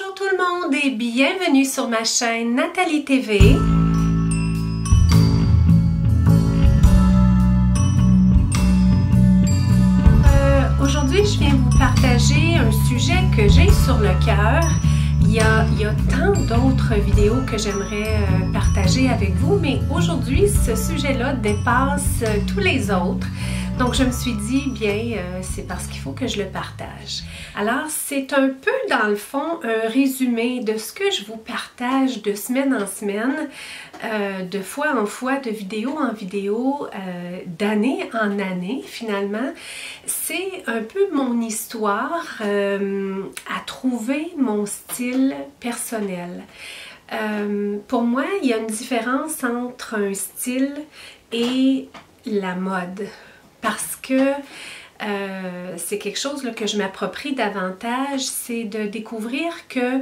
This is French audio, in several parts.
Bonjour tout le monde et bienvenue sur ma chaîne Nathalie TV. Aujourd'hui, je viens vous partager un sujet que j'ai sur le cœur. Il y a tant d'autres vidéos que j'aimerais partager avec vous, mais aujourd'hui, ce sujet-là dépasse tous les autres. Donc, je me suis dit, bien, c'est parce qu'il faut que je le partage. Alors, c'est un peu, dans le fond, un résumé de ce que je vous partage de semaine en semaine, de fois en fois, de vidéo en vidéo, d'année en année, finalement. C'est un peu mon histoire à trouver mon style personnel. Pour moi, il y a une différence entre un style et la mode. Parce que c'est quelque chose là, que je m'approprie davantage, c'est de découvrir que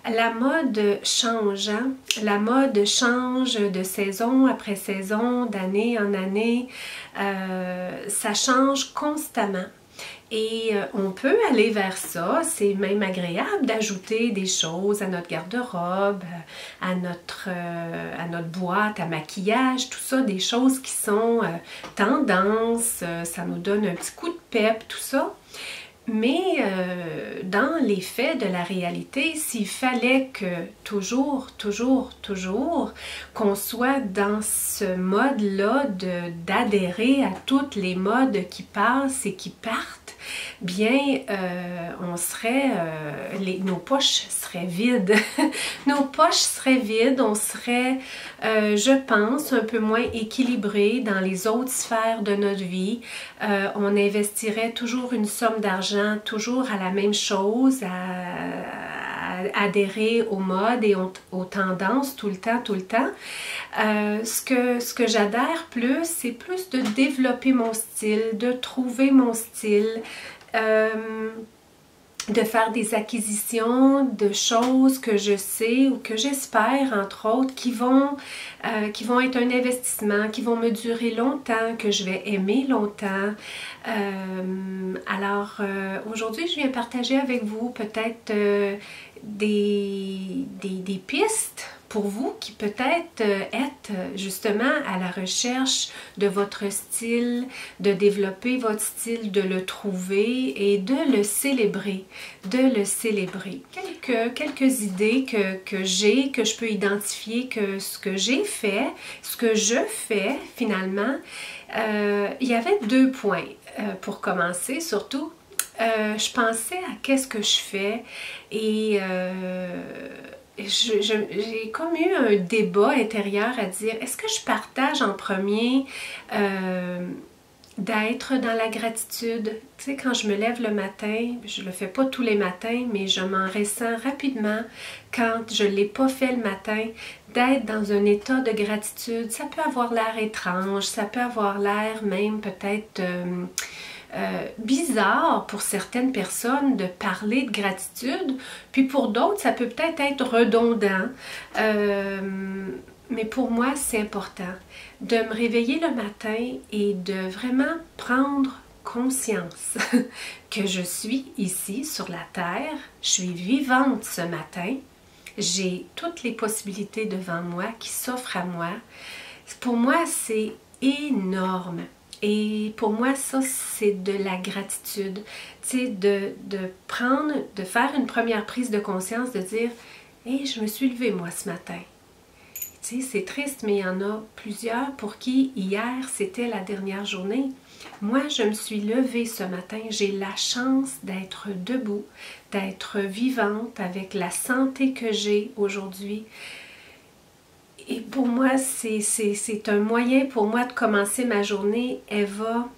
la mode change. Hein? La mode change de saison après saison, d'année en année. Ça change constamment. Et on peut aller vers ça, c'est même agréable d'ajouter des choses à notre garde-robe, à notre boîte à maquillage, tout ça, des choses qui sont tendances, ça nous donne un petit coup de pep, tout ça. Mais dans les faits de la réalité, s'il fallait que toujours, qu'on soit dans ce mode-là d'adhérer à toutes les modes qui passent et qui partent, bien, on serait, nos poches seraient vides. Nos poches seraient vides, on serait, je pense, un peu moins équilibré dans les autres sphères de notre vie. On investirait toujours une somme d'argent, toujours à la même chose, à adhérer aux modes et aux tendances tout le temps. Ce que j'adhère plus, c'est plus de développer mon style, de trouver mon style, de faire des acquisitions de choses que je sais ou que j'espère, entre autres, qui vont être un investissement, qui vont me durer longtemps, que je vais aimer longtemps. Alors, aujourd'hui, je viens partager avec vous peut-être des pistes pour vous qui peut-être êtes justement à la recherche de votre style, de développer votre style, de le trouver et de le célébrer, Quelques idées que j'ai, que je peux identifier, que ce que j'ai fait, ce que je fais finalement, il y avait 2 points pour commencer surtout. Je pensais à qu'est-ce que je fais et j'ai comme eu un débat intérieur à dire, est-ce que je partage en premier d'être dans la gratitude? Tu sais, quand je me lève le matin, je le fais pas tous les matins, mais je m'en ressens rapidement quand je l'ai pas fait le matin, d'être dans un état de gratitude. Ça peut avoir l'air étrange, ça peut avoir l'air même peut-être bizarre pour certaines personnes de parler de gratitude, puis pour d'autres, ça peut peut-être être redondant. Mais pour moi, c'est important de me réveiller le matin et de vraiment prendre conscience que je suis ici sur la Terre, je suis vivante ce matin, j'ai toutes les possibilités devant moi qui s'offrent à moi. Pour moi, c'est énorme. Et pour moi, ça, c'est de la gratitude. Tu sais, de faire une première prise de conscience, de dire « Hey, je me suis levée, moi, ce matin. » Tu sais, c'est triste, mais il y en a plusieurs pour qui hier, c'était la dernière journée. Moi, je me suis levée ce matin. J'ai la chance d'être debout, d'être vivante avec la santé que j'ai aujourd'hui. Et pour moi, c'est un moyen pour moi de commencer ma journée. Elle va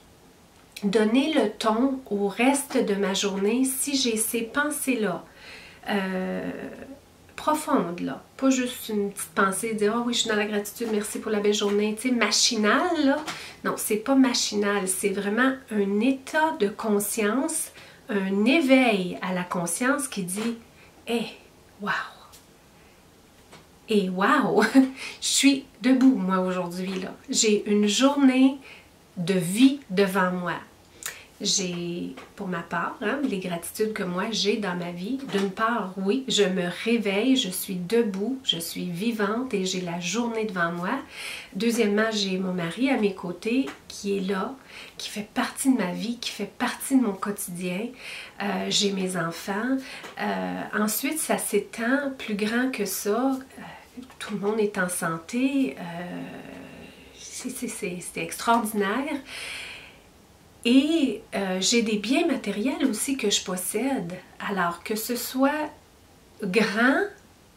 donner le ton au reste de ma journée si j'ai ces pensées-là profondes, là. Pas juste une petite pensée, dire « Ah oui, je suis dans la gratitude, merci pour la belle journée », tu sais, machinal, là. Non, c'est pas machinal, c'est vraiment un état de conscience, un éveil à la conscience qui dit « Hey, wow ». Et wow, je suis debout, moi, aujourd'hui, là. J'ai une journée de vie devant moi. pour ma part, hein, les gratitudes que moi j'ai dans ma vie. D'une part, oui, je me réveille, je suis debout, je suis vivante et j'ai la journée devant moi. Deuxièmement, j'ai mon mari à mes côtés qui est là, qui fait partie de ma vie, qui fait partie de mon quotidien. J'ai mes enfants. Ensuite, ça s'étend plus grand que ça. Tout le monde est en santé. C'est extraordinaire. Et j'ai des biens matériels aussi que je possède. Alors que ce soit grand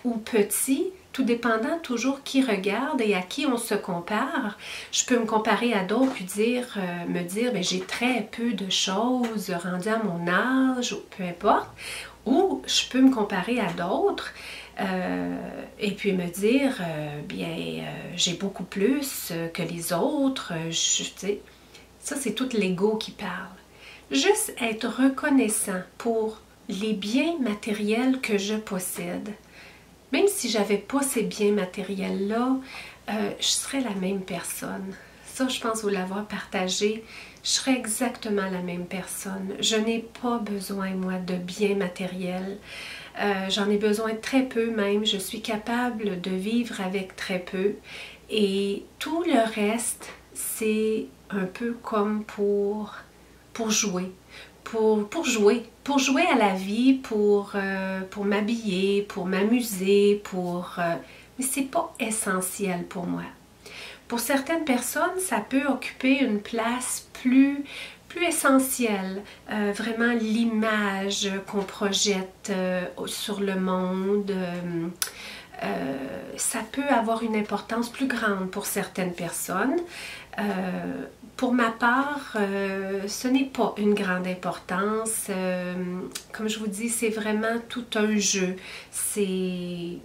ou petit, tout dépendant toujours qui regarde et à qui on se compare, je peux me comparer à d'autres puis me dire ben, j'ai très peu de choses rendues à mon âge, ou peu importe. Ou je peux me comparer à d'autres et puis me dire j'ai beaucoup plus que les autres. Ça, c'est tout l'ego qui parle. Juste être reconnaissant pour les biens matériels que je possède. Même si je n'avais pas ces biens matériels-là, je serais la même personne. Ça, je pense vous l'avoir partagé. Je serais exactement la même personne. Je n'ai pas besoin, moi, de biens matériels. J'en ai besoin très peu même. Je suis capable de vivre avec très peu. Et tout le reste, c'est un peu comme pour jouer. Pour jouer à la vie, pour m'habiller, pour m'amuser, mais c'est pas essentiel pour moi. Pour certaines personnes, ça peut occuper une place plus essentielle, vraiment l'image qu'on projette sur le monde. Ça peut avoir une importance plus grande pour certaines personnes. Pour ma part, ce n'est pas une grande importance. Comme je vous dis, c'est vraiment tout un jeu. C'est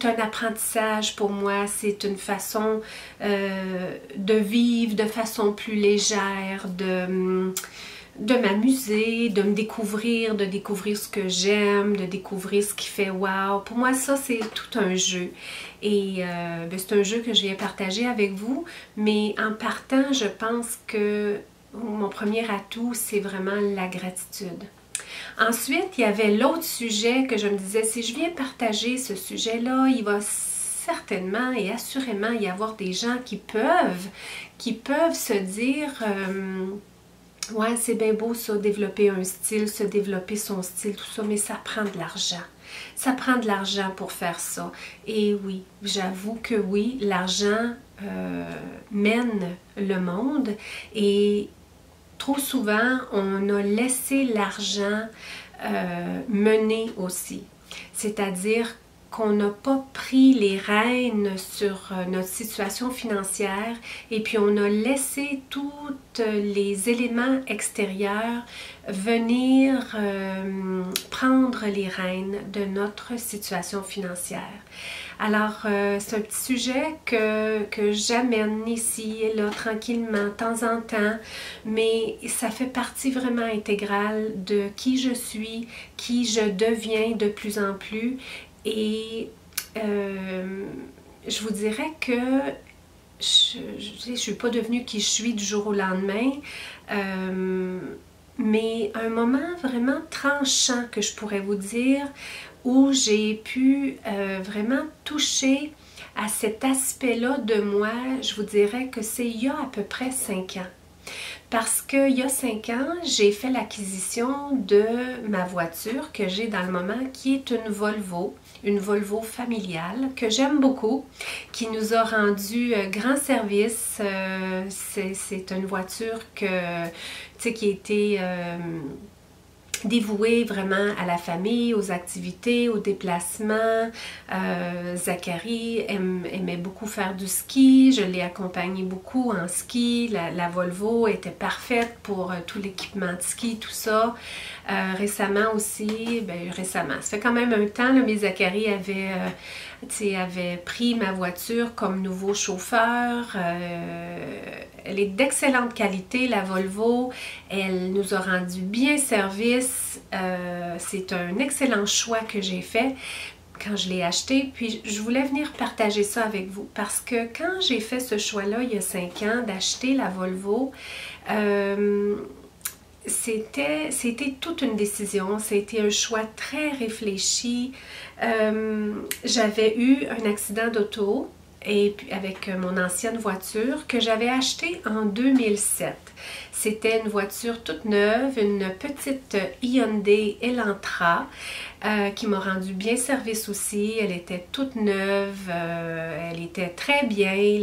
un apprentissage pour moi, c'est une façon de vivre de façon plus légère, de m'amuser, de me découvrir, de découvrir ce que j'aime, de découvrir ce qui fait wow. Pour moi, ça, c'est tout un jeu. Et c'est un jeu que je viens partager avec vous, mais en partant, je pense que mon premier atout, c'est vraiment la gratitude. Ensuite, il y avait l'autre sujet que je me disais, si je viens partager ce sujet-là, il va certainement et assurément y avoir des gens qui peuvent se dire ouais, c'est bien beau ça, développer un style, se développer son style, tout ça, mais ça prend de l'argent. Ça prend de l'argent pour faire ça. Et oui, j'avoue que oui, l'argent mène le monde et trop souvent, on a laissé l'argent mener aussi. C'est-à-dire qu'on n'a pas pris les rênes sur notre situation financière et puis on a laissé tous les éléments extérieurs venir prendre les rênes de notre situation financière. Alors, c'est un petit sujet que j'amène ici et là, tranquillement, de temps en temps, mais ça fait partie vraiment intégrale de qui je suis, qui je deviens de plus en plus. Et je vous dirais que je ne suis pas devenue qui je suis du jour au lendemain, mais un moment vraiment tranchant que je pourrais vous dire où j'ai pu vraiment toucher à cet aspect-là de moi, je vous dirais que c'est il y a à peu près 5 ans. Parce qu'il y a 5 ans, j'ai fait l'acquisition de ma voiture que j'ai dans le moment, qui est une Volvo familiale que j'aime beaucoup, qui nous a rendu grand service. C'est une voiture qui a été dévouée vraiment à la famille, aux activités, aux déplacements. Zachary aimait beaucoup faire du ski, je l'ai accompagné beaucoup en ski. La Volvo était parfaite pour tout l'équipement de ski, tout ça. Récemment aussi, récemment, ça fait quand même un temps, là, mais Zachary avait pris ma voiture comme nouveau chauffeur. Elle est d'excellente qualité, la Volvo. Elle nous a rendu bien service. C'est un excellent choix que j'ai fait. quand je l'ai acheté, puis je voulais venir partager ça avec vous parce que quand j'ai fait ce choix-là il y a 5 ans d'acheter la Volvo, c'était toute une décision, c'était un choix très réfléchi. J'avais eu un accident d'auto et puis avec mon ancienne voiture que j'avais achetée en 2007. C'était une voiture toute neuve, une petite Hyundai Elantra qui m'a rendu bien service aussi. Elle était toute neuve, elle était très bien,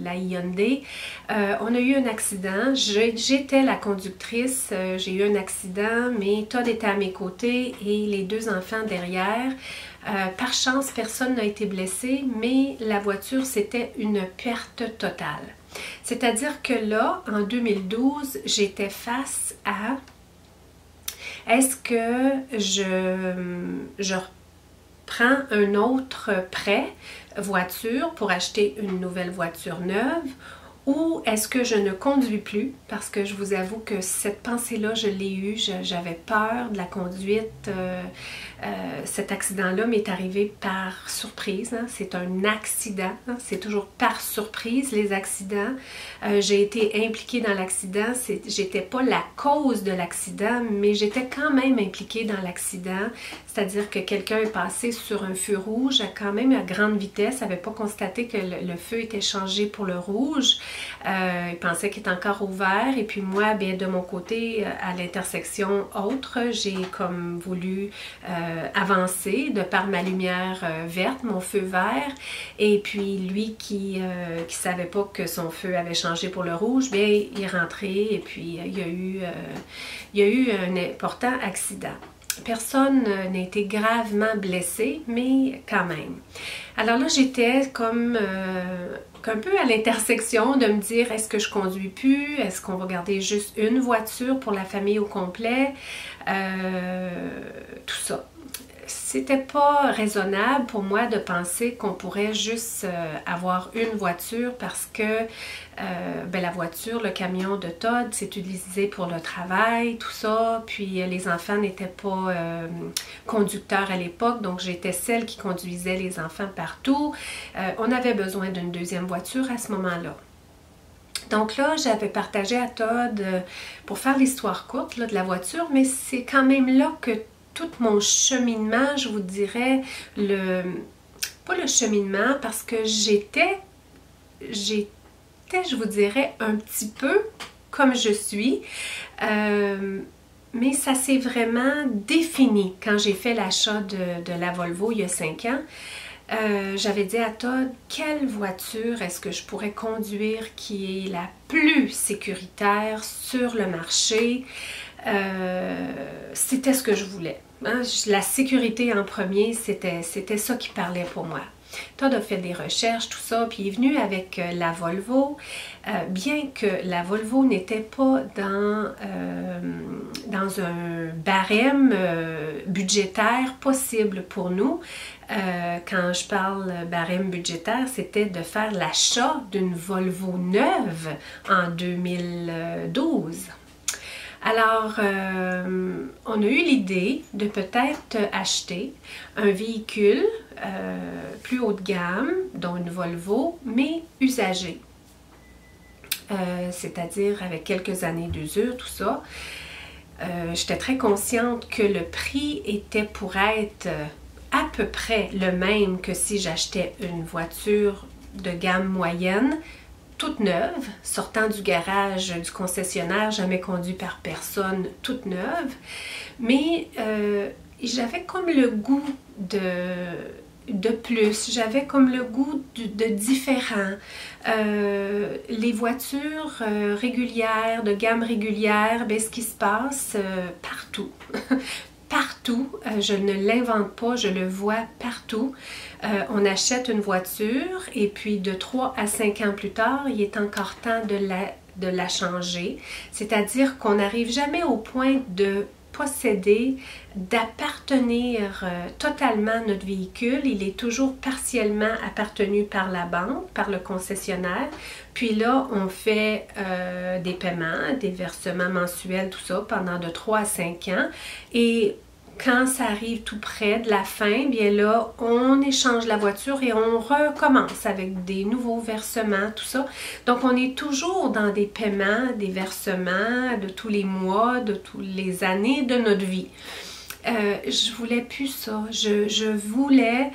la Hyundai. On a eu un accident, j'étais la conductrice, j'ai eu un accident, mais Todd était à mes côtés et les 2 enfants derrière. Par chance, personne n'a été blessé, mais la voiture, c'était une perte totale. C'est-à-dire que là, en 2012, j'étais face à est-ce que je reprends un autre prêt voiture pour acheter une nouvelle voiture neuve ou est-ce que je ne conduis plus? Parce que je vous avoue que cette pensée-là, je l'ai eue, j'avais peur de la conduite. Cet accident-là m'est arrivé par surprise. Hein. C'est un accident. Hein. C'est toujours par surprise, les accidents. J'ai été impliquée dans l'accident. J'étais pas la cause de l'accident, mais j'étais quand même impliquée dans l'accident. C'est-à-dire que quelqu'un est passé sur un feu rouge, quand même à grande vitesse, n'avait pas constaté que le feu était changé pour le rouge. Il pensait qu'il était encore au vert. Et puis moi, bien, de mon côté, à l'intersection autre, j'ai comme voulu avancer de par ma lumière verte, mon feu vert. Et puis lui qui savait pas que son feu avait changé pour le rouge, bien, il est rentré et puis il y a eu un important accident. Personne n'a été gravement blessé, mais quand même. Alors là, j'étais comme un peu à l'intersection de me dire, est-ce que je conduis plus? Est-ce qu'on va garder juste une voiture pour la famille au complet? Tout ça. C'était pas raisonnable pour moi de penser qu'on pourrait juste avoir une voiture parce que la voiture, le camion de Todd, c'est utilisé pour le travail, tout ça. Puis les enfants n'étaient pas conducteurs à l'époque, donc j'étais celle qui conduisait les enfants partout. On avait besoin d'une deuxième voiture à ce moment-là. Donc là, j'avais partagé à Todd, pour faire l'histoire courte là, de la voiture, mais c'est quand même là que tout mon cheminement, je vous dirais, pas le cheminement, parce que j'étais, je vous dirais, un petit peu comme je suis, mais ça s'est vraiment défini quand j'ai fait l'achat de la Volvo il y a 5 ans. J'avais dit à Todd, quelle voiture est-ce que je pourrais conduire qui est la plus sécuritaire sur le marché? C'était ce que je voulais. Hein? La sécurité en premier, c'était ça qui parlait pour moi. Todd a fait des recherches, tout ça, puis il est venu avec la Volvo, bien que la Volvo n'était pas dans un barème budgétaire possible pour nous. Quand je parle barème budgétaire, c'était de faire l'achat d'une Volvo neuve en 2012. Alors, on a eu l'idée de peut-être acheter un véhicule plus haut de gamme, dont une Volvo, mais usagé. C'est-à-dire avec quelques années d'usure, tout ça. J'étais très consciente que le prix était pour être à peu près le même que si j'achetais une voiture de gamme moyenne, toute neuve, sortant du garage du concessionnaire, jamais conduite par personne, toute neuve. Mais j'avais comme le goût de plus, j'avais comme le goût de différent. Les voitures régulières, de gamme régulière, bien, ce qui se passe partout. Partout, je ne l'invente pas, je le vois partout. On achète une voiture et puis de 3 à 5 ans plus tard, il est encore temps de la changer. C'est-à-dire qu'on n'arrive jamais au point de posséder, d'appartenir totalement à notre véhicule. Il est toujours partiellement appartenu par la banque, par le concessionnaire. Puis là, on fait des paiements, des versements mensuels, tout ça, pendant de 3 à 5 ans. Et quand ça arrive tout près de la fin, bien là, on échange la voiture et on recommence avec des nouveaux versements, tout ça. Donc, on est toujours dans des paiements, des versements de tous les mois, de toutes les années de notre vie. Je voulais plus ça. Je voulais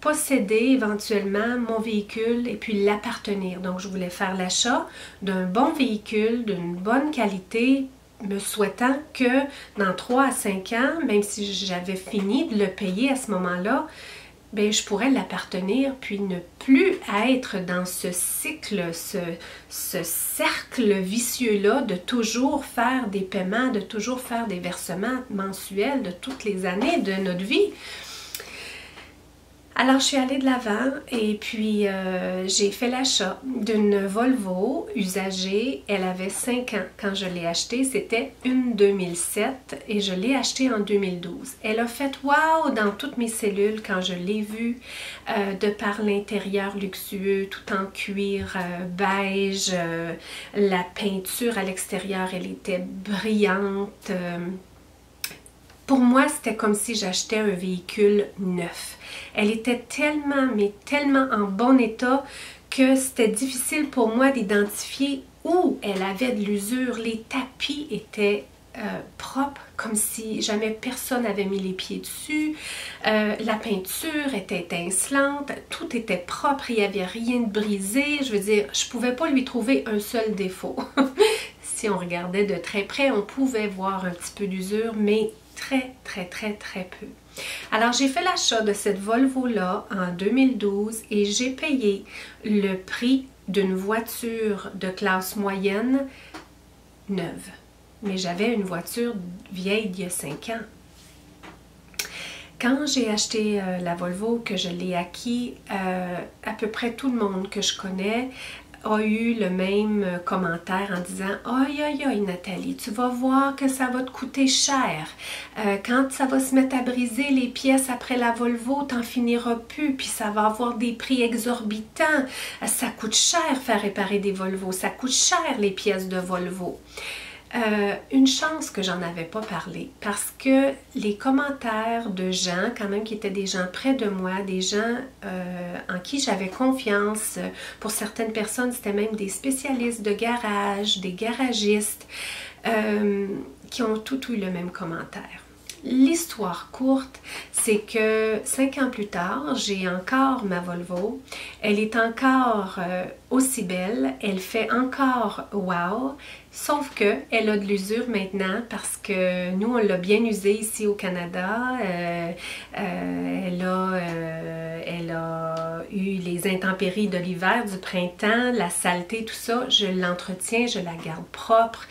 posséder éventuellement mon véhicule et puis l'appartenir. Donc, je voulais faire l'achat d'un bon véhicule, d'une bonne qualité, me souhaitant que dans 3 à 5 ans, même si j'avais fini de le payer à ce moment-là, bien, je pourrais l'appartenir, puis ne plus être dans ce cycle, ce cercle vicieux-là de toujours faire des paiements, de toujours faire des versements mensuels de toutes les années de notre vie. Alors, je suis allée de l'avant et puis j'ai fait l'achat d'une Volvo usagée. Elle avait 5 ans quand je l'ai achetée. C'était une 2007 et je l'ai achetée en 2012. Elle a fait « wow » dans toutes mes cellules quand je l'ai vue, de par l'intérieur luxueux, tout en cuir beige. La peinture à l'extérieur, elle était brillante. Pour moi, c'était comme si j'achetais un véhicule neuf. Elle était tellement, mais tellement en bon état que c'était difficile pour moi d'identifier où elle avait de l'usure. Les tapis étaient propres, comme si jamais personne n'avait mis les pieds dessus. La peinture était étincelante, tout était propre, il n'y avait rien de brisé. Je veux dire, je ne pouvais pas lui trouver un seul défaut. Si on regardait de très près, on pouvait voir un petit peu d'usure, mais très peu. Alors, j'ai fait l'achat de cette Volvo-là en 2012 et j'ai payé le prix d'une voiture de classe moyenne neuve. Mais j'avais une voiture vieille d'il y a 5 ans. Quand j'ai acheté la Volvo, que je l'ai acquis, à peu près tout le monde que je connais a eu le même commentaire en disant « Aïe, aïe, aïe, Nathalie, tu vas voir que ça va te coûter cher. Quand ça va se mettre à briser les pièces après la Volvo, t'en finiras plus, puis ça va avoir des prix exorbitants. Ça coûte cher faire réparer des Volvo, ça coûte cher les pièces de Volvo. » Une chance que j'en avais pas parlé parce que les commentaires de gens, quand même qui étaient des gens près de moi, des gens en qui j'avais confiance, pour certaines personnes c'était même des spécialistes de garage, des garagistes, qui ont tous eu le même commentaire. L'histoire courte, c'est que 5 ans plus tard, j'ai encore ma Volvo. Elle est encore aussi belle, elle fait encore wow, sauf qu'elle a de l'usure maintenant parce que nous, on l'a bien usée ici au Canada. Elle a eu les intempéries de l'hiver, du printemps, la saleté, tout ça. Je l'entretiens, je la garde propre,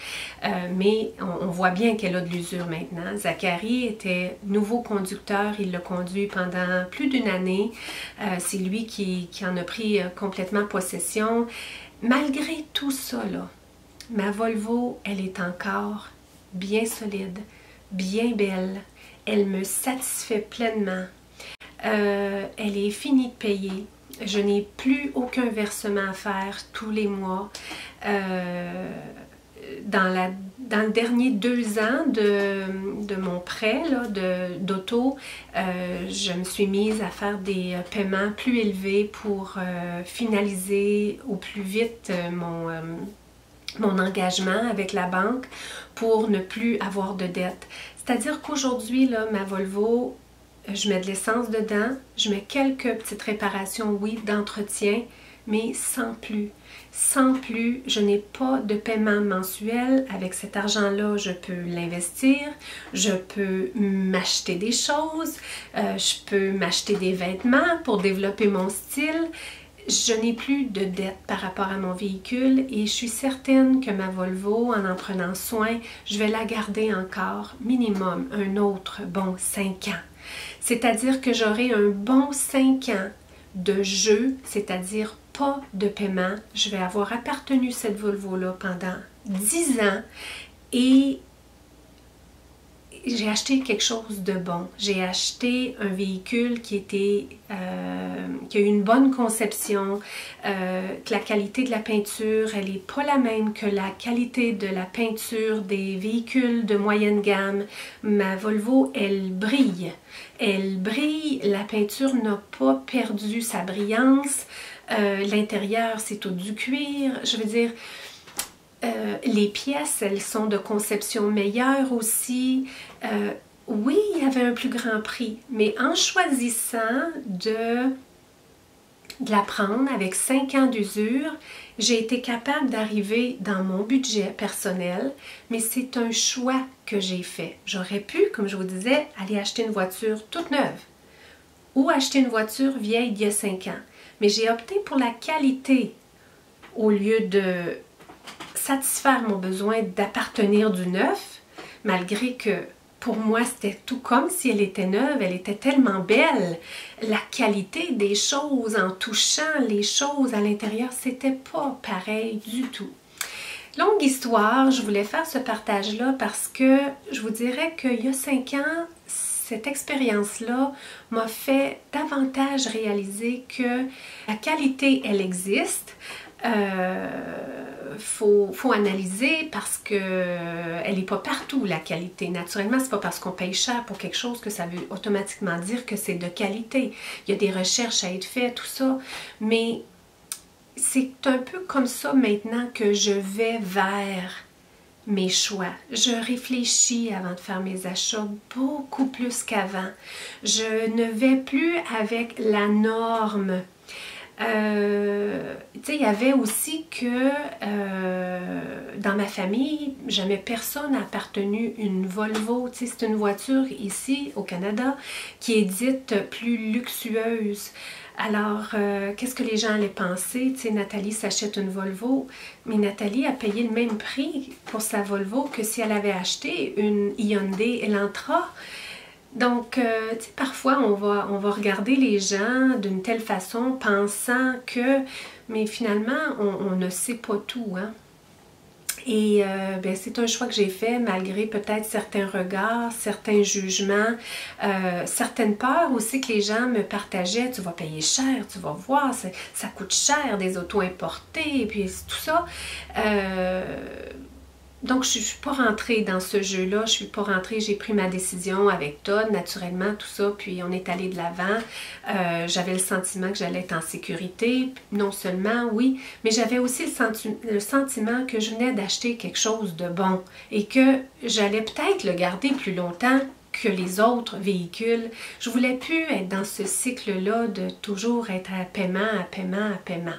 mais on voit bien qu'elle a de l'usure maintenant. Zachary était nouveau conducteur, il l'a conduit pendant plus d'une année. C'est lui qui en a pris complètement possession. Malgré tout ça, là, ma Volvo, elle est encore bien solide, bien belle. Elle me satisfait pleinement. Elle est finie de payer. Je n'ai plus aucun versement à faire tous les mois. Dans le dernier 2 ans de mon prêt d'auto, je me suis mise à faire des paiements plus élevés pour finaliser au plus vite mon engagement avec la banque pour ne plus avoir de dette. C'est-à-dire qu'aujourd'hui, ma Volvo, je mets de l'essence dedans, je mets quelques petites réparations, oui, d'entretien, mais sans plus. Sans plus, je n'ai pas de paiement mensuel. Avec cet argent-là, je peux l'investir, je peux m'acheter des choses, je peux m'acheter des vêtements pour développer mon style. Je n'ai plus de dette par rapport à mon véhicule et je suis certaine que ma Volvo, en prenant soin, je vais la garder encore minimum un autre bon 5 ans. C'est-à-dire que j'aurai un bon 5 ans de jeu, c'est-à-dire pas de paiement. Je vais avoir appartenu cette Volvo-là pendant 10 ans et j'ai acheté quelque chose de bon. J'ai acheté un véhicule qui a eu une bonne conception, que la qualité de la peinture, elle n'est pas la même que la qualité de la peinture des véhicules de moyenne gamme. Ma Volvo, elle brille. Elle brille, la peinture n'a pas perdu sa brillance. L'intérieur, c'est tout du cuir. Je veux dire, les pièces, elles sont de conception meilleure aussi. Oui, il y avait un plus grand prix, mais en choisissant de la prendre avec 5 ans d'usure, j'ai été capable d'arriver dans mon budget personnel, mais c'est un choix que j'ai fait. J'aurais pu, comme je vous disais, aller acheter une voiture toute neuve ou acheter une voiture vieille d'il y a 5 ans. Mais j'ai opté pour la qualité au lieu de satisfaire mon besoin d'appartenir du neuf, malgré que pour moi c'était tout comme si elle était neuve, elle était tellement belle. La qualité des choses en touchant les choses à l'intérieur, c'était pas pareil du tout. Longue histoire, je voulais faire ce partage-là parce que je vous dirais qu'il y a 5 ans, cette expérience-là m'a fait davantage réaliser que la qualité, elle existe. Faut analyser parce que elle n'est pas partout, la qualité. Naturellement, c'est pas parce qu'on paye cher pour quelque chose que ça veut automatiquement dire que c'est de qualité. Il y a des recherches à être faites, tout ça. Mais c'est un peu comme ça maintenant que je vais vers mes choix. Je réfléchis avant de faire mes achats beaucoup plus qu'avant. Je ne vais plus avec la norme. Tu sais, il y avait aussi que dans ma famille, jamais personne n'a appartenu une Volvo. Tu sais, c'est une voiture ici au Canada qui est dite plus luxueuse. Alors, qu'est-ce que les gens allaient penser? Tu sais, Nathalie s'achète une Volvo, mais Nathalie a payé le même prix pour sa Volvo que si elle avait acheté une Hyundai Elantra. Donc, tu sais, parfois, on va regarder les gens d'une telle façon, pensant que, mais finalement, on ne sait pas tout, hein. Et ben, c'est un choix que j'ai fait malgré peut-être certains regards, certains jugements, certaines peurs aussi que les gens me partageaient. Tu vas payer cher, tu vas voir, ça coûte cher des autos importées, et puis tout ça. Donc, je ne suis pas rentrée dans ce jeu-là, je suis pas rentrée, j'ai pris ma décision avec Todd, naturellement, tout ça, puis on est allé de l'avant. J'avais le sentiment que j'allais être en sécurité, non seulement, oui, mais j'avais aussi le sentiment que je venais d'acheter quelque chose de bon et que j'allais peut-être le garder plus longtemps que les autres véhicules. Je voulais plus être dans ce cycle-là de toujours être à paiement, à paiement, à paiement.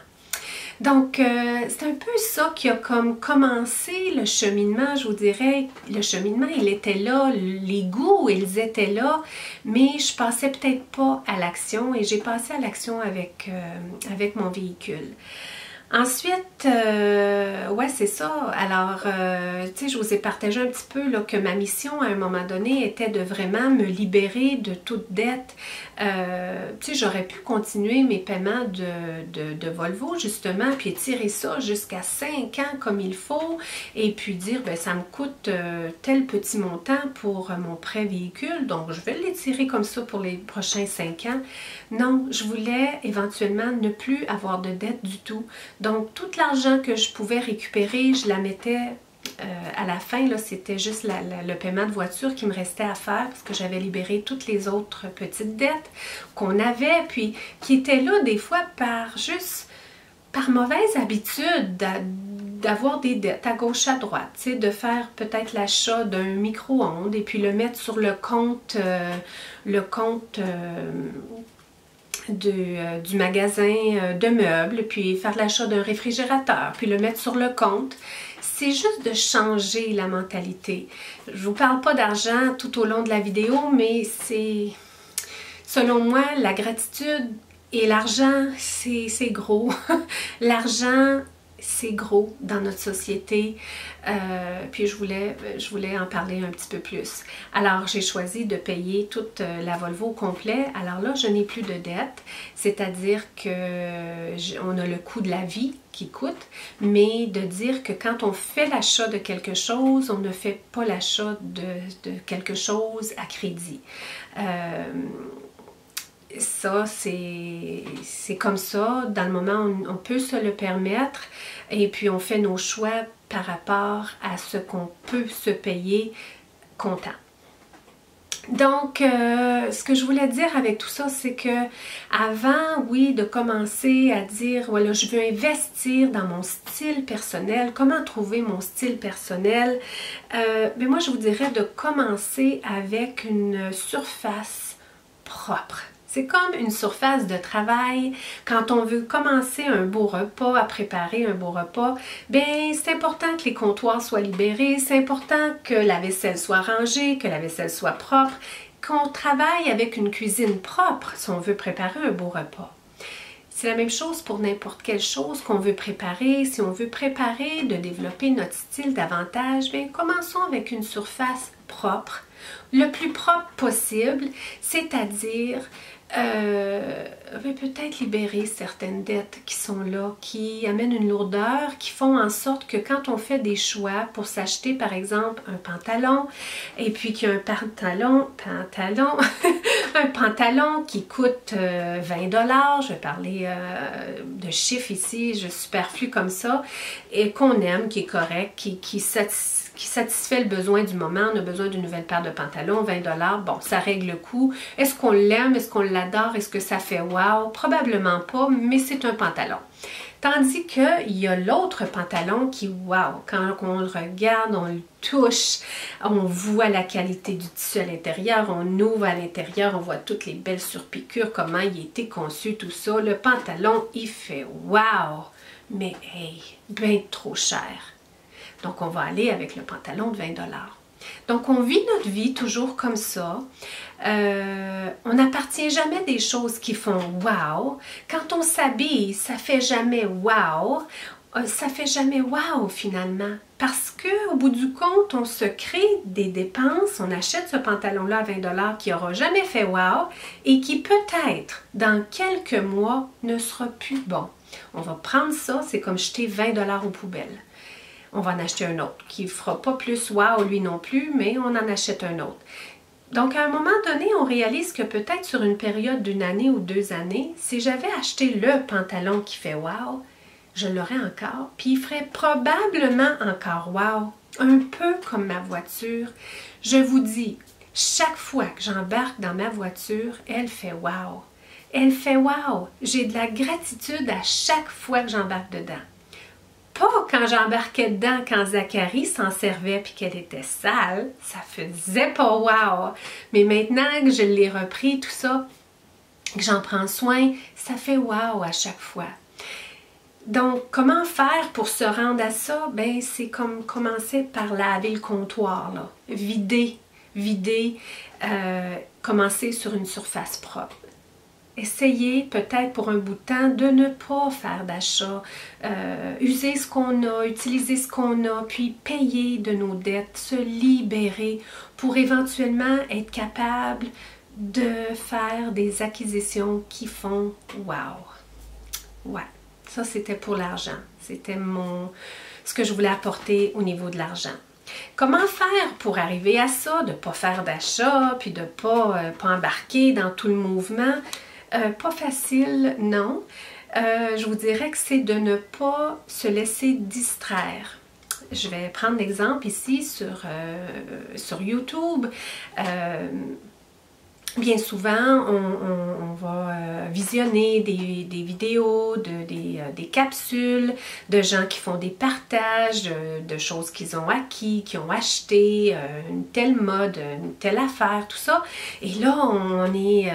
Donc, c'est un peu ça qui a comme commencé le cheminement, je vous dirais. Le cheminement, il était là, les goûts, ils étaient là, mais je passais peut-être pas à l'action et j'ai passé à l'action avec mon véhicule. Ensuite, ouais, c'est ça. Alors, tu sais, je vous ai partagé un petit peu là, que ma mission à un moment donné était de vraiment me libérer de toute dette. Tu sais, j'aurais pu continuer mes paiements de Volvo, justement, puis étirer ça jusqu'à 5 ans comme il faut, et puis dire, ben ça me coûte tel petit montant pour mon prêt véhicule, donc je vais l'étirer comme ça pour les prochains 5 ans. Non, je voulais éventuellement ne plus avoir de dette du tout. Donc, tout l'argent que je pouvais récupérer, je la mettais à la fin, là, c'était juste le paiement de voiture qui me restait à faire parce que j'avais libéré toutes les autres petites dettes qu'on avait, puis qui étaient là des fois par mauvaise habitude d'avoir des dettes à gauche, à droite, tu sais, de faire peut-être l'achat d'un micro-ondes et puis le mettre sur le compte du magasin de meubles, puis faire l'achat d'un réfrigérateur, puis le mettre sur le compte. C'est juste de changer la mentalité. Je vous parle pas d'argent tout au long de la vidéo, mais c'est, selon moi, la gratitude et l'argent, c'est gros. L'argent, c'est gros dans notre société, puis je voulais en parler un petit peu plus. Alors, j'ai choisi de payer toute la Volvo au complet. Alors là, je n'ai plus de dette, c'est-à-dire qu'on a le coût de la vie qui coûte, mais de dire que quand on fait l'achat de quelque chose, on ne fait pas l'achat de quelque chose à crédit. Ça, c'est comme ça. Dans le moment, on peut se le permettre et puis on fait nos choix par rapport à ce qu'on peut se payer comptant. Donc, ce que je voulais dire avec tout ça, c'est que avant, oui, de commencer à dire, voilà, je veux investir dans mon style personnel, comment trouver mon style personnel, mais moi, je vous dirais de commencer avec une surface propre. C'est comme une surface de travail. Quand on veut commencer un beau repas, à préparer un beau repas, bien, c'est important que les comptoirs soient libérés, c'est important que la vaisselle soit rangée, que la vaisselle soit propre, qu'on travaille avec une cuisine propre si on veut préparer un beau repas. C'est la même chose pour n'importe quelle chose qu'on veut préparer. Si on veut préparer, de développer notre style davantage, bien, commençons avec une surface propre, le plus propre possible, c'est-à-dire peut-être libérer certaines dettes qui sont là, qui amènent une lourdeur, qui font en sorte que quand on fait des choix pour s'acheter par exemple un pantalon, et puis qu'il y a un un pantalon qui coûte 20 $, je vais parler de chiffres ici, je superflue comme ça, et qu'on aime, qui est correct, qui satisfait le besoin du moment. On a besoin d'une nouvelle paire de pantalons, 20 $, bon, ça règle le coût. Est-ce qu'on l'aime? Est-ce qu'on l'adore? Est-ce que ça fait wow? Probablement pas, mais c'est un pantalon. Tandis qu'il y a l'autre pantalon qui, wow, quand on le regarde, on le touche, on voit la qualité du tissu à l'intérieur, on ouvre à l'intérieur, on voit toutes les belles surpiqûres, comment il a été conçu, tout ça. Le pantalon, il fait wow, mais hey, bien trop cher. Donc, on va aller avec le pantalon de 20 $. Donc, on vit notre vie toujours comme ça. On n'appartient jamais des choses qui font wow. Quand on s'habille, ça fait jamais wow. Ça fait jamais wow finalement. Parce qu'au bout du compte, on se crée des dépenses. On achète ce pantalon-là à 20 $ qui n'aura jamais fait wow et qui peut-être, dans quelques mois, ne sera plus bon. On va prendre ça, c'est comme jeter 20 $ aux poubelles. On va en acheter un autre qui ne fera pas plus wow lui non plus, mais on en achète un autre. Donc, à un moment donné, on réalise que peut-être sur une période d'une année ou 2 années, si j'avais acheté le pantalon qui fait wow, je l'aurais encore, puis il ferait probablement encore wow, un peu comme ma voiture. Je vous dis, chaque fois que j'embarque dans ma voiture, elle fait wow. Elle fait wow. J'ai de la gratitude à chaque fois que j'embarque dedans. Pas quand j'embarquais dedans, quand Zacharie s'en servait puis qu'elle était sale, ça faisait pas wow. Mais maintenant que je l'ai repris, tout ça, que j'en prends soin, ça fait wow à chaque fois. Donc, comment faire pour se rendre à ça? Ben, c'est comme commencer par laver le comptoir, là. Vider, commencer sur une surface propre. Essayez peut-être pour un bout de temps de ne pas faire d'achat, user ce qu'on a, utiliser ce qu'on a, puis payer de nos dettes, se libérer pour éventuellement être capable de faire des acquisitions qui font wow. Ouais, ça c'était pour l'argent. C'était ce que je voulais apporter au niveau de l'argent. Comment faire pour arriver à ça, de ne pas faire d'achat, puis de ne pas embarquer dans tout le mouvement? Pas facile, non. Je vous dirais que c'est de ne pas se laisser distraire. Je vais prendre l'exemple ici sur YouTube. Bien souvent, on va visionner des vidéos, des capsules de gens qui font des partages de choses qu'ils ont acquis, qui ont acheté, une telle mode, une telle affaire, tout ça. Et là, on est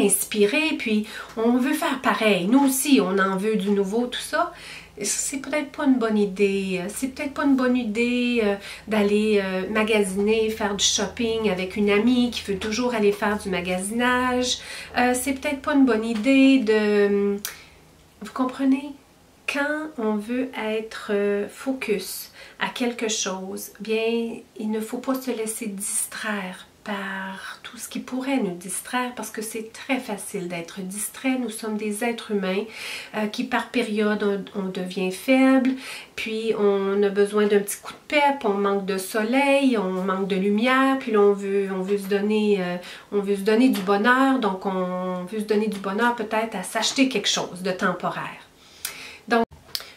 inspiré, puis on veut faire pareil. Nous aussi, on en veut du nouveau, tout ça. C'est peut-être pas une bonne idée. C'est peut-être pas une bonne idée d'aller magasiner, faire du shopping avec une amie qui veut toujours aller faire du magasinage. C'est peut-être pas une bonne idée de... Vous comprenez? quand on veut être focus à quelque chose, bien, il ne faut pas se laisser distraire par tout ce qui pourrait nous distraire parce que c'est très facile d'être distrait. Nous sommes des êtres humains qui par période on devient faible, puis on a besoin d'un petit coup de pep, on manque de soleil, on manque de lumière, puis là on veut se donner du bonheur, donc on veut se donner du bonheur peut-être à s'acheter quelque chose de temporaire. Donc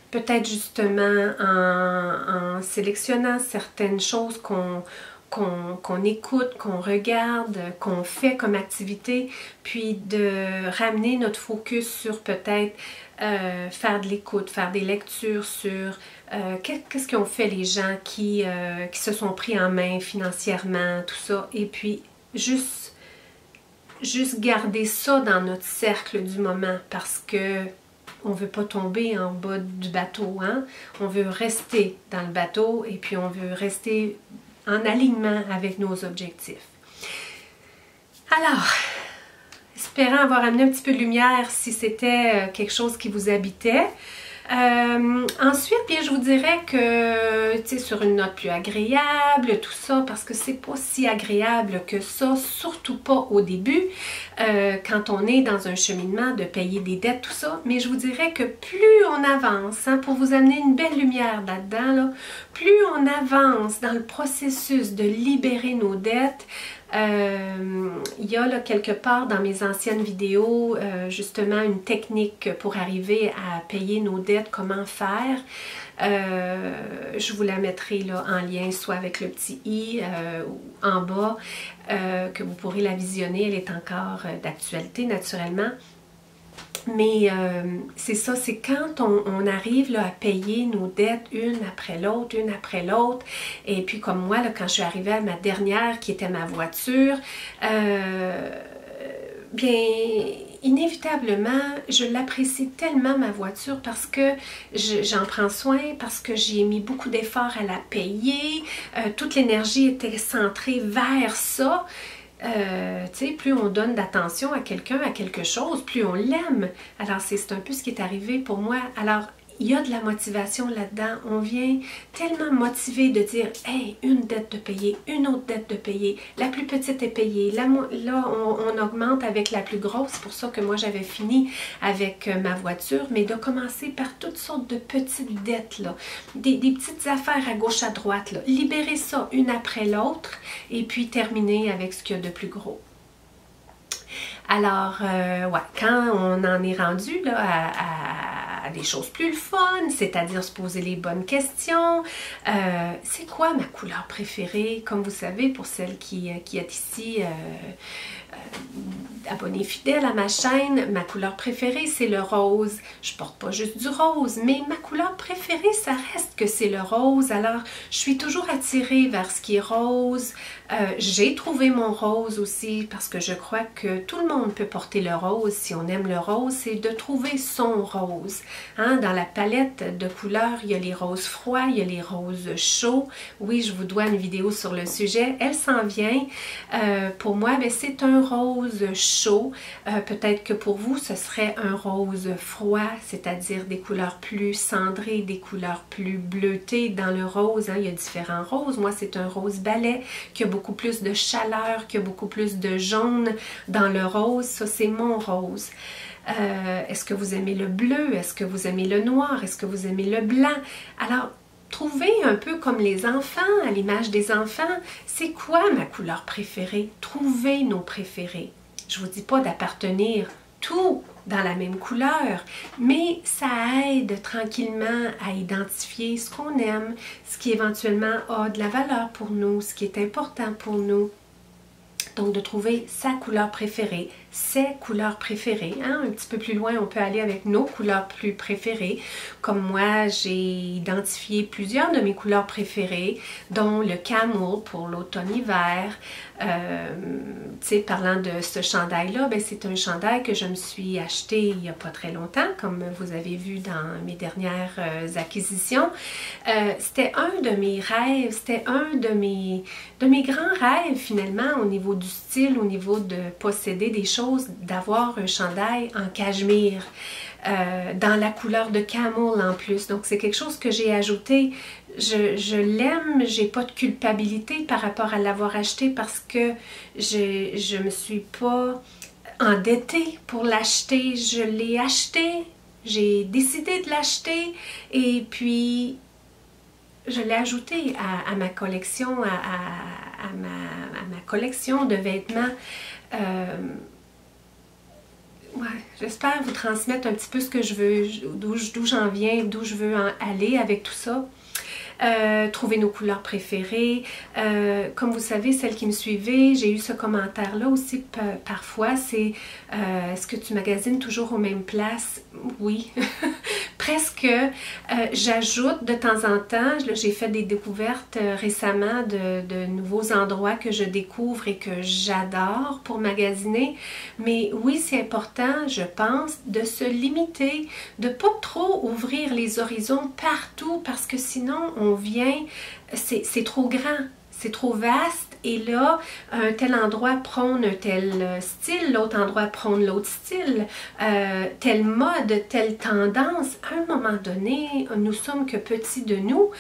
peut-être justement en sélectionnant certaines choses qu'on écoute, qu'on regarde, qu'on fait comme activité, puis de ramener notre focus sur peut-être faire de l'écoute, faire des lectures sur qu'est-ce qu'ont fait les gens qui se sont pris en main financièrement, tout ça, et puis juste garder ça dans notre cercle du moment parce que on ne veut pas tomber en bas du bateau, hein? On veut rester dans le bateau et puis on veut rester en alignement avec nos objectifs. Alors, espérant avoir amené un petit peu de lumière si c'était quelque chose qui vous habitait. Ensuite, bien, je vous dirais que, tu sais, sur une note plus agréable, tout ça, parce que c'est pas si agréable que ça, surtout pas au début, quand on est dans un cheminement de payer des dettes, tout ça, mais je vous dirais que plus on avance, hein, pour vous amener une belle lumière là-dedans, là, plus on avance dans le processus de libérer nos dettes, il y a là quelque part dans mes anciennes vidéos justement une technique pour arriver à payer nos dettes, comment faire. Je vous la mettrai là en lien soit avec le petit i en bas que vous pourrez la visionner, elle est encore d'actualité naturellement. Mais c'est ça, c'est quand on arrive là, à payer nos dettes une après l'autre, et puis comme moi, là, quand je suis arrivée à ma dernière, qui était ma voiture, bien, inévitablement, je l'apprécie tellement ma voiture parce que j'en prends soin, parce que j'ai mis beaucoup d'efforts à la payer, toute l'énergie était centrée vers ça. Tu sais, plus on donne d'attention à quelqu'un, à quelque chose, plus on l'aime. Alors, c'est un peu ce qui est arrivé pour moi. Alors, il y a de la motivation là-dedans. On vient tellement motivé de dire « Hey, une dette de payer, une autre dette de payer, la plus petite est payée. » Là, on augmente avec la plus grosse. C'est pour ça que moi, j'avais fini avec ma voiture. Mais de commencer par toutes sortes de petites dettes, là, des petites affaires à gauche, à droite. Là. Libérer ça une après l'autre et puis terminer avec ce qu'il y a de plus gros. Alors, ouais, quand on en est rendu là, à des choses plus fun, c'est-à-dire se poser les bonnes questions, c'est quoi ma couleur préférée? Comme vous savez, pour celles qui est ici abonnée fidèle à ma chaîne, ma couleur préférée c'est le rose. Je porte pas juste du rose, mais ma couleur préférée ça reste que c'est le rose. Alors je suis toujours attirée vers ce qui est rose. J'ai trouvé mon rose aussi parce que je crois que tout le monde peut porter le rose si on aime le rose, c'est de trouver son rose. Hein? Dans la palette de couleurs, il y a les roses froids, il y a les roses chauds. Oui, je vous dois une vidéo sur le sujet, elle s'en vient. Pour moi, c'est un rose chaud. Peut-être que pour vous, ce serait un rose froid, c'est-à-dire des couleurs plus cendrées, des couleurs plus bleutées. Dans le rose, hein, il y a différents roses. Moi, c'est un rose balai qui a beaucoup plus de chaleur, qui a beaucoup plus de jaune dans le rose. Ça, c'est mon rose. Est-ce que vous aimez le bleu? Est-ce que vous aimez le noir? Est-ce que vous aimez le blanc? Alors, trouvez un peu comme les enfants, à l'image des enfants, c'est quoi ma couleur préférée? Trouvez nos préférés. Je ne vous dis pas d'appartenir tout dans la même couleur, mais ça aide tranquillement à identifier ce qu'on aime, ce qui éventuellement a de la valeur pour nous, ce qui est important pour nous. Donc, de trouver sa couleur préférée, ses couleurs préférées. Hein? Un petit peu plus loin, on peut aller avec nos couleurs plus préférées. Comme moi, j'ai identifié plusieurs de mes couleurs préférées, dont le camel pour l'automne-hiver, Tu sais, parlant de ce chandail-là, ben, c'est un chandail que je me suis acheté il n'y a pas très longtemps, comme vous avez vu dans mes dernières acquisitions. C'était un de mes rêves, c'était un de mes grands rêves finalement au niveau du style, au niveau de posséder des choses, d'avoir un chandail en cachemire. Dans la couleur de camel en plus. Donc c'est quelque chose que j'ai ajouté. Je l'aime, j'ai pas de culpabilité par rapport à l'avoir acheté parce que je me suis pas endettée pour l'acheter. Je l'ai acheté, j'ai décidé de l'acheter et puis je l'ai ajouté à ma collection, à ma collection de vêtements. Ouais, j'espère vous transmettre un petit peu ce que je veux, d'où j'en viens, d'où je veux aller avec tout ça. Trouver nos couleurs préférées. Comme vous savez, celles qui me suivaient, j'ai eu ce commentaire-là aussi parfois, c'est est-ce que tu magasines toujours aux mêmes places? Oui, presque. J'ajoute de temps en temps, j'ai fait des découvertes récemment de nouveaux endroits que je découvre et que j'adore pour magasiner. Mais oui, c'est important, je pense, de se limiter, de ne pas trop ouvrir les horizons partout parce que sinon on vient, c'est trop grand, c'est trop vaste et là, un tel endroit prône un tel style, l'autre endroit prône l'autre style, telle mode, telle tendance. À un moment donné, nous sommes que petits de nous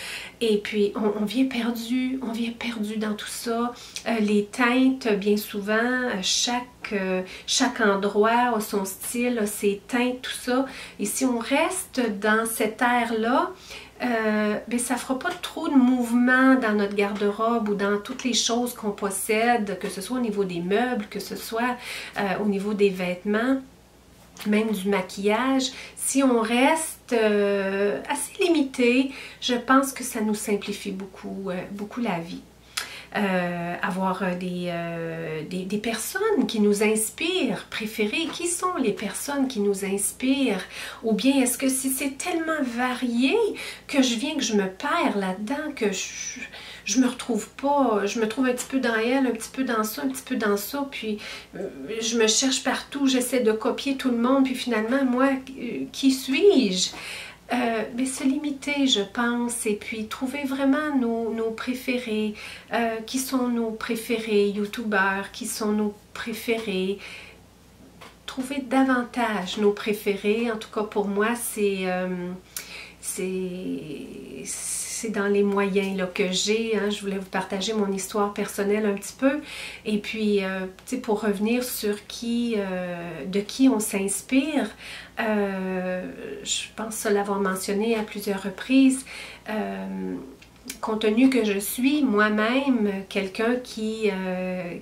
et puis on vient perdu dans tout ça. Les teintes, bien souvent, chaque endroit a son style, a ses teintes, tout ça. Et si on reste dans cette ère-là, ben ça fera pas trop de mouvement dans notre garde-robe ou dans toutes les choses qu'on possède, que ce soit au niveau des meubles, que ce soit au niveau des vêtements, même du maquillage. Si on reste assez limité, je pense que ça nous simplifie beaucoup, beaucoup la vie. Avoir des personnes qui nous inspirent, préférées. Qui sont les personnes qui nous inspirent? Ou bien est-ce que si c'est tellement varié que je me perds là-dedans, que je me retrouve pas, je me trouve un petit peu dans elle, un petit peu dans ça, un petit peu dans ça, puis je me cherche partout, j'essaie de copier tout le monde, puis finalement, moi, qui suis-je? Mais se limiter, je pense, et puis trouver vraiment nos préférés, qui sont nos préférés youtubeurs, qui sont nos préférés, trouver davantage nos préférés. En tout cas pour moi, c'est dans les moyens là, que j'ai. Hein. Je voulais vous partager mon histoire personnelle un petit peu. Et puis, pour revenir sur de qui on s'inspire, je pense l'avoir mentionné à plusieurs reprises. Compte tenu que je suis moi-même quelqu'un qui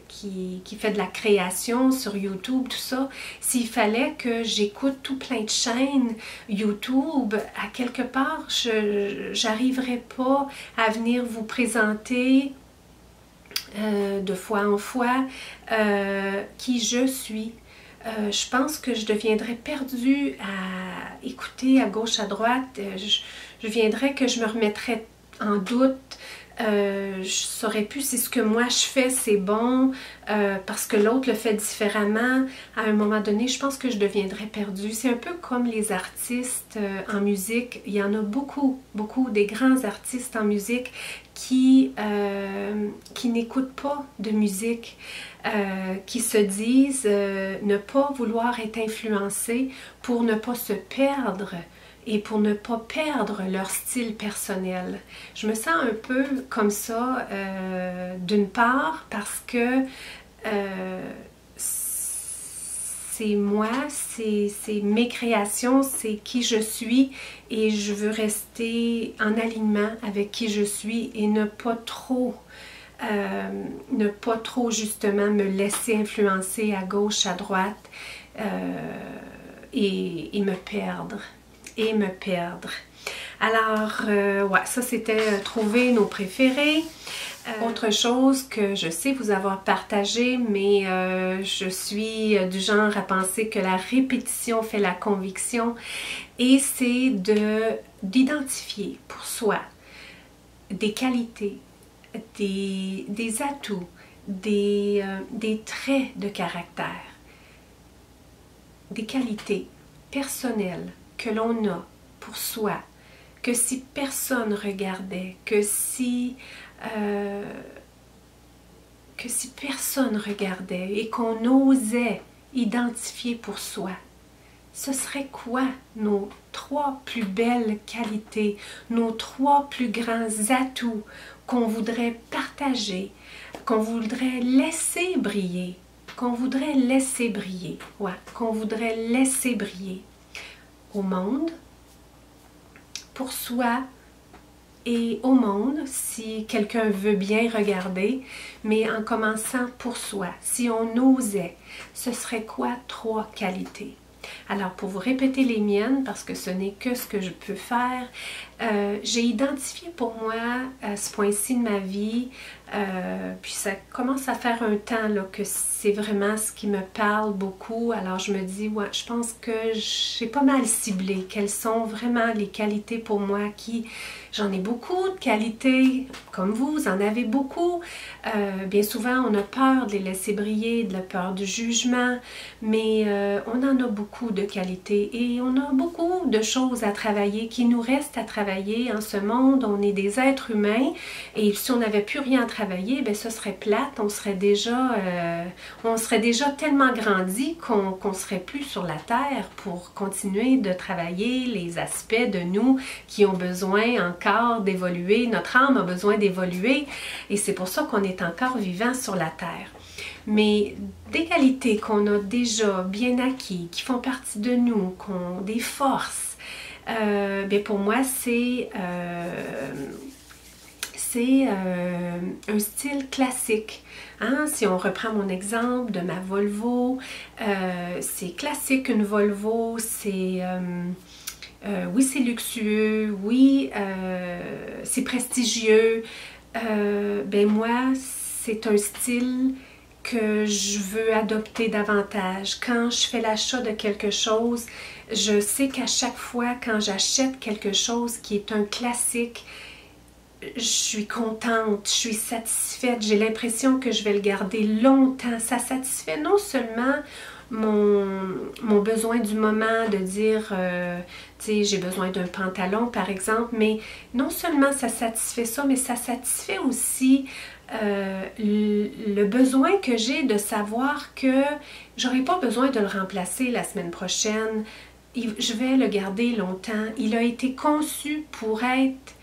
fait de la création sur YouTube, tout ça, s'il fallait que j'écoute tout plein de chaînes YouTube, à quelque part, je n'arriverais pas à venir vous présenter de fois en fois qui je suis. Je pense que je deviendrais perdue à écouter à gauche, à droite. Je viendrais que je me remettrais en doute. Je ne saurais plus si ce que moi je fais c'est bon parce que l'autre le fait différemment. À un moment donné, je pense que je deviendrais perdue. C'est un peu comme les artistes en musique. Il y en a beaucoup, des grands artistes en musique qui n'écoutent pas de musique, qui se disent ne pas vouloir être influencés pour ne pas se perdre et pour ne pas perdre leur style personnel. Je me sens un peu comme ça, d'une part, parce que c'est moi, c'est mes créations, c'est qui je suis et je veux rester en alignement avec qui je suis et ne pas trop justement me laisser influencer à gauche, à droite et me perdre. Alors, ouais, ça c'était trouver nos préférés. Autre chose que je sais vous avoir partagé, mais je suis du genre à penser que la répétition fait la conviction et c'est d'identifier pour soi des qualités, des atouts, des traits de caractère, des qualités personnelles que l'on a pour soi, que si personne regardait, que si personne regardait et qu'on osait identifier pour soi, ce serait quoi nos 3 plus belles qualités, nos 3 plus grands atouts qu'on voudrait partager, qu'on voudrait laisser briller, qu'on voudrait laisser briller au monde, pour soi et au monde, si quelqu'un veut bien regarder, mais en commençant pour soi, si on osait, ce serait quoi 3 qualités? Alors, pour vous répéter les miennes, parce que ce n'est que ce que je peux faire, j'ai identifié pour moi, à ce point-ci de ma vie, puis ça commence à faire un temps là, que c'est vraiment ce qui me parle beaucoup. Alors, je me dis, ouais, je pense que j'ai pas mal ciblé quelles sont vraiment les qualités pour moi j'en ai beaucoup de qualités, comme vous en avez beaucoup. Bien souvent, on a peur de les laisser briller, de la peur du jugement, mais on en a beaucoup de qualités et on a beaucoup de choses à travailler, qui nous restent à travailler en ce monde. On est des êtres humains et si on n'avait plus rien à travailler, bien, ce serait plate, on serait déjà tellement grandi qu'on serait plus sur la terre pour continuer de travailler les aspects de nous qui ont besoin encore d'évoluer. Notre âme a besoin d'évoluer et c'est pour ça qu'on est encore vivant sur la terre. Mais des qualités qu'on a déjà bien acquis, qui font partie de nous, des forces, bien pour moi c'est un style classique. Hein? Si on reprend mon exemple de ma Volvo, c'est classique une Volvo, c'est oui c'est luxueux, oui c'est prestigieux. Ben moi c'est un style que je veux adopter davantage. Quand je fais l'achat de quelque chose, je sais qu'à chaque fois quand j'achète quelque chose qui est un classique, je suis contente, je suis satisfaite, j'ai l'impression que je vais le garder longtemps. Ça satisfait non seulement mon besoin du moment de dire, tu sais, j'ai besoin d'un pantalon par exemple, mais non seulement ça satisfait ça, mais ça satisfait aussi le besoin que j'ai de savoir que j'aurai pas besoin de le remplacer la semaine prochaine. Je vais le garder longtemps. Il a été conçu pour être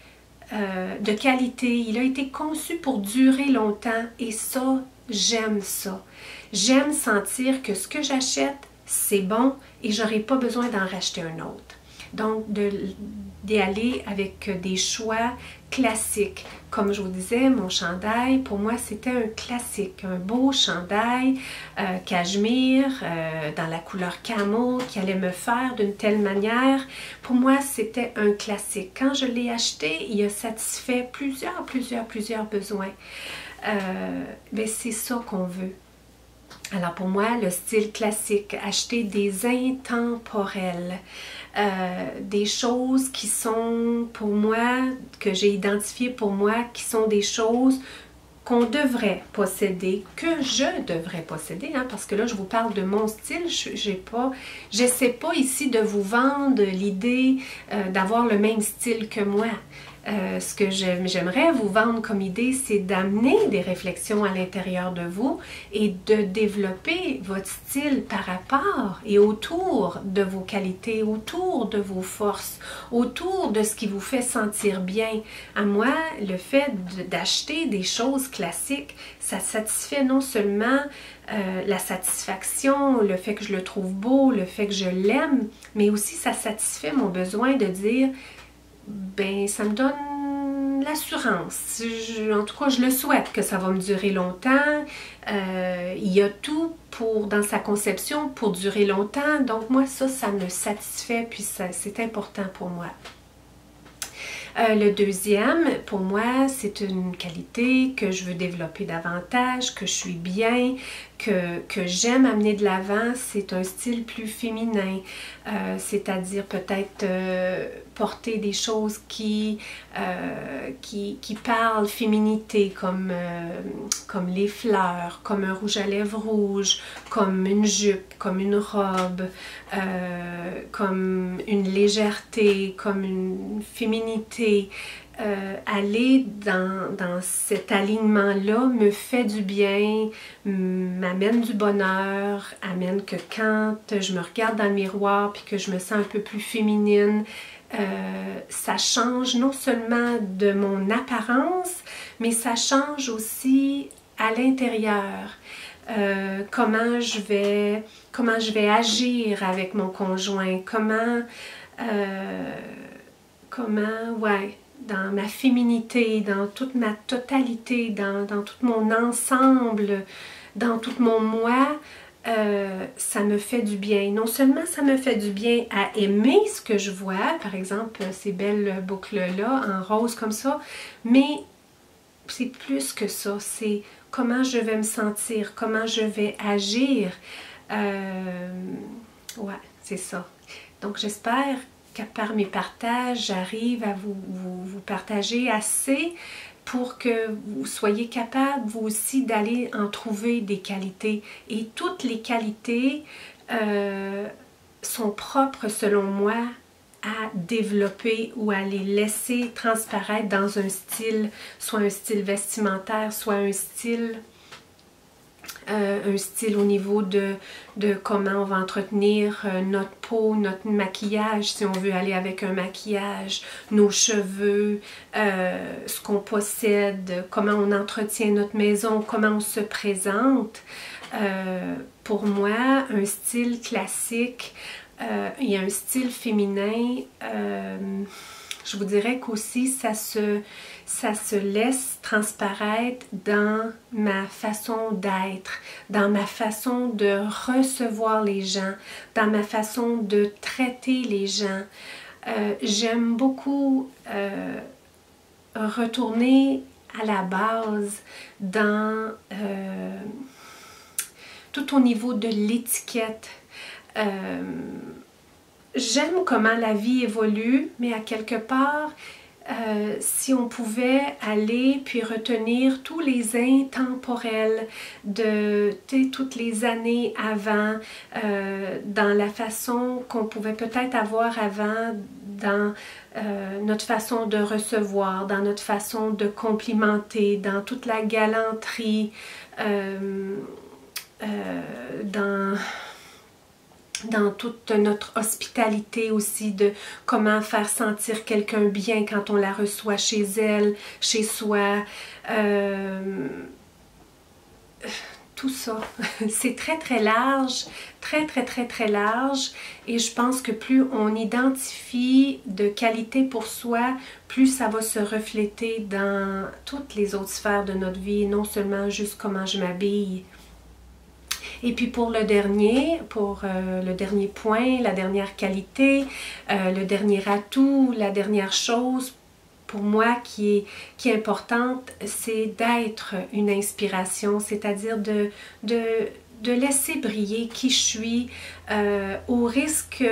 de qualité, il a été conçu pour durer longtemps et ça, j'aime ça. J'aime sentir que ce que j'achète, c'est bon et j'aurai pas besoin d'en racheter un autre. Donc, d'y aller avec des choix classiques. Comme je vous disais, mon chandail, pour moi, c'était un classique. Un beau chandail cachemire dans la couleur camo qui allait me faire d'une telle manière. Pour moi, c'était un classique. Quand je l'ai acheté, il a satisfait plusieurs besoins. Ben, c'est ça qu'on veut. Alors pour moi, le style classique, acheter des intemporels, des choses qui sont pour moi, que j'ai identifiées pour moi, qui sont des choses qu'on devrait posséder, que je devrais posséder, hein, parce que là, je vous parle de mon style, j'essaie pas ici de vous vendre l'idée d'avoir le même style que moi. Ce que j'aimerais vous vendre comme idée, c'est d'amener des réflexions à l'intérieur de vous et de développer votre style par rapport et autour de vos qualités, autour de vos forces, autour de ce qui vous fait sentir bien. À moi, le fait d'acheter des choses classiques, ça satisfait non seulement la satisfaction, le fait que je le trouve beau, le fait que je l'aime, mais aussi ça satisfait mon besoin de dire ben ça me donne l'assurance. En tout cas, je le souhaite que ça va me durer longtemps. Il y a tout dans sa conception pour durer longtemps. Donc moi, ça me satisfait, puis c'est important pour moi. Le deuxième, pour moi, c'est une qualité que je veux développer davantage, que je suis bien, que j'aime amener de l'avant, c'est un style plus féminin, c'est-à-dire peut-être porter des choses qui parlent féminité, comme les fleurs, comme un rouge à lèvres rouge, comme une jupe, comme une robe, comme une légèreté, comme une féminité. Aller dans cet alignement-là me fait du bien, m'amène du bonheur, amène que quand je me regarde dans le miroir puis que je me sens un peu plus féminine, ça change non seulement de mon apparence, mais ça change aussi à l'intérieur. Comment je vais agir avec mon conjoint, ouais, dans ma féminité, dans toute ma totalité, dans tout mon ensemble, dans tout mon moi, ça me fait du bien. Non seulement ça me fait du bien à aimer ce que je vois, par exemple ces belles boucles-là en rose comme ça, mais c'est plus que ça, c'est comment je vais me sentir, comment je vais agir. Ouais, c'est ça. Donc j'espère que par mes partages, j'arrive à vous partager assez pour que vous soyez capable, vous aussi, d'aller en trouver des qualités. Et toutes les qualités sont propres, selon moi, à développer ou à les laisser transparaître dans un style, soit un style vestimentaire, soit un style au niveau de comment on va entretenir notre peau, notre maquillage, si on veut aller avec un maquillage, nos cheveux, ce qu'on possède, comment on entretient notre maison, comment on se présente. Pour moi, un style classique et un style féminin, je vous dirais qu'aussi ça se laisse transparaître dans ma façon d'être, dans ma façon de recevoir les gens, dans ma façon de traiter les gens. J'aime beaucoup retourner à la base dans tout au niveau de l'étiquette. J'aime comment la vie évolue, mais à quelque part, si on pouvait aller puis retenir tous les intemporels de toutes les années avant, dans la façon qu'on pouvait peut-être avoir avant, dans notre façon de recevoir, dans notre façon de complimenter, dans toute la galanterie, dans toute notre hospitalité aussi, de comment faire sentir quelqu'un bien quand on la reçoit chez elle, chez soi. Tout ça, c'est très très large, très large, et je pense que plus on identifie de qualité pour soi, plus ça va se refléter dans toutes les autres sphères de notre vie, non seulement juste comment je m'habille. Et puis pour le dernier point, la dernière qualité, le dernier atout, la dernière chose pour moi qui est importante, c'est d'être une inspiration, c'est-à-dire de laisser briller qui je suis, au risque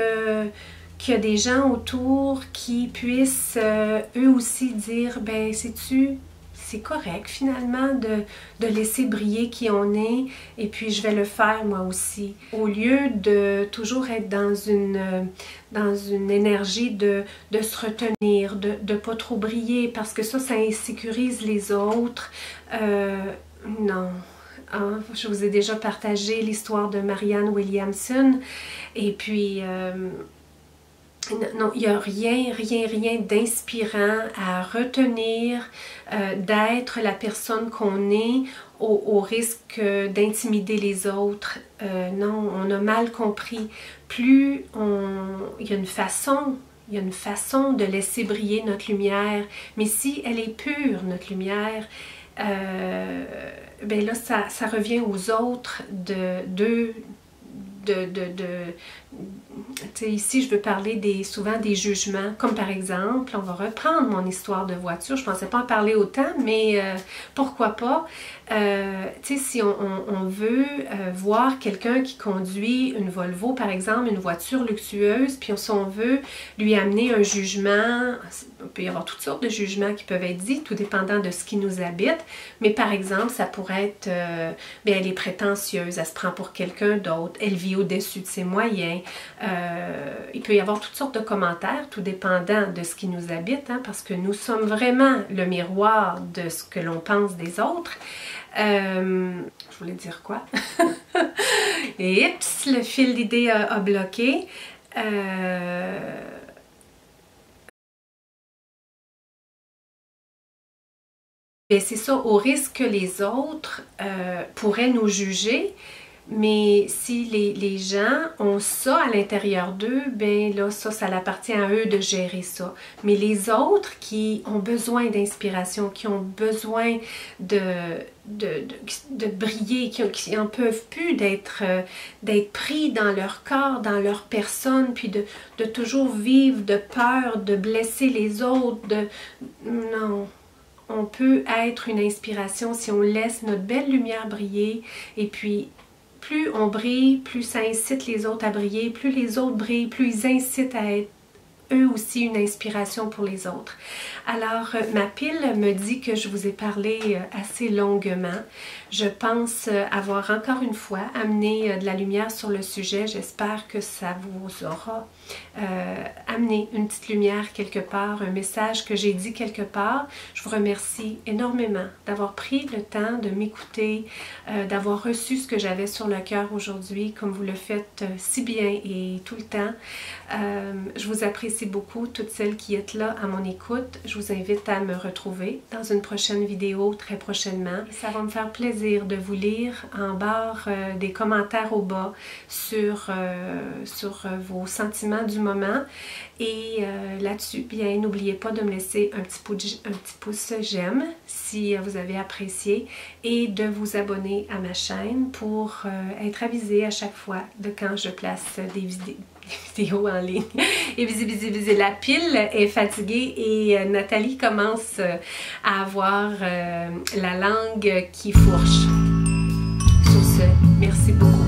qu'il y a des gens autour qui puissent eux aussi dire, ben sais-tu, c'est correct finalement de laisser briller qui on est, et puis je vais le faire moi aussi. Au lieu de toujours être dans une énergie de se retenir, de ne pas trop briller, parce que ça insécurise les autres. Non. Hein, je vous ai déjà partagé l'histoire de Marianne Williamson, et puis non, il n'y a rien d'inspirant à retenir, d'être la personne qu'on est au risque d'intimider les autres. Non, on a mal compris. Plus il y a une façon de laisser briller notre lumière, mais si elle est pure, notre lumière, ben là, ça revient aux autres ici je veux parler souvent des jugements, comme par exemple, on va reprendre mon histoire de voiture, je pensais pas en parler autant, mais pourquoi pas, si on veut voir quelqu'un qui conduit une Volvo par exemple, une voiture luxueuse, puis si on veut lui amener un jugement, il peut y avoir toutes sortes de jugements qui peuvent être dits, tout dépendant de ce qui nous habite, mais par exemple, ça pourrait être, elle est prétentieuse, elle se prend pour quelqu'un d'autre, elle vit au-dessus de ses moyens, il peut y avoir toutes sortes de commentaires, tout dépendant de ce qui nous habite, hein, parce que nous sommes vraiment le miroir de ce que l'on pense des autres. Je voulais dire quoi? Et oups, le fil d'idée a bloqué. C'est ça, au risque que les autres pourraient nous juger, mais si les gens ont ça à l'intérieur d'eux, ben là, ça appartient à eux de gérer ça. Mais les autres qui ont besoin d'inspiration, qui ont besoin de briller, qui n'en peuvent plus d'être pris dans leur corps, dans leur personne, puis de toujours vivre de peur, de blesser les autres, non. On peut être une inspiration si on laisse notre belle lumière briller, et puis plus on brille, plus ça incite les autres à briller, plus les autres brillent, plus ils incitent à être eux aussi une inspiration pour les autres. Alors, ma pile me dit que je vous ai parlé assez longuement. Je pense avoir encore une fois amené de la lumière sur le sujet. J'espère que ça vous aura amené une petite lumière quelque part, un message que j'ai dit quelque part. Je vous remercie énormément d'avoir pris le temps de m'écouter, d'avoir reçu ce que j'avais sur le cœur aujourd'hui, comme vous le faites si bien et tout le temps. Je vous apprécie beaucoup, toutes celles qui êtes là à mon écoute. Je vous invite à me retrouver dans une prochaine vidéo très prochainement. Ça va me faire plaisir de vous lire en barre des commentaires au bas sur vos sentiments du moment. Et là-dessus, bien, n'oubliez pas de me laisser un petit pouce j'aime si vous avez apprécié et de vous abonner à ma chaîne pour être avisé à chaque fois de quand je place des vidéos en ligne. Et visez, la pile est fatiguée et Nathalie commence à avoir la langue qui fourche. Sur ce, merci beaucoup.